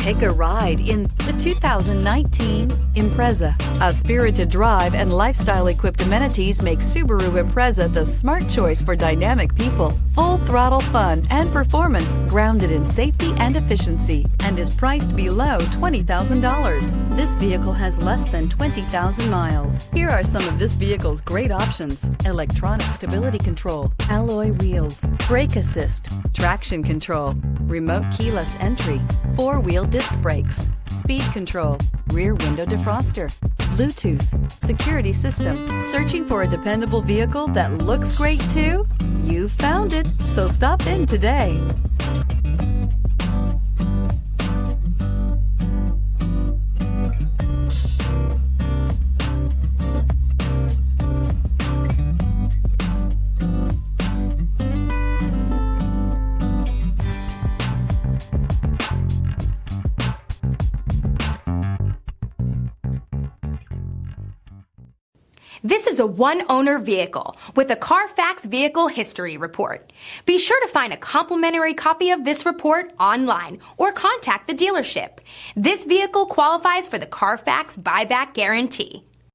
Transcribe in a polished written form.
Take a ride in the 2019 Impreza. A spirited drive and lifestyle-equipped amenities make Subaru Impreza the smart choice for dynamic people. Full throttle fun and performance grounded in safety and efficiency, and is priced below $20,000. This vehicle has less than 20,000 miles. Here are some of this vehicle's great options: electronic stability control, alloy wheels, brake assist, traction control, remote keyless entry, four-wheel disc brakes, speed control, rear window defroster, Bluetooth, security system. Searching for a dependable vehicle that looks great too? You found it, so stop in today. This is a one-owner vehicle with a CARFAX vehicle history report. Be sure to find a complimentary copy of this report online or contact the dealership. This vehicle qualifies for the CARFAX buyback guarantee.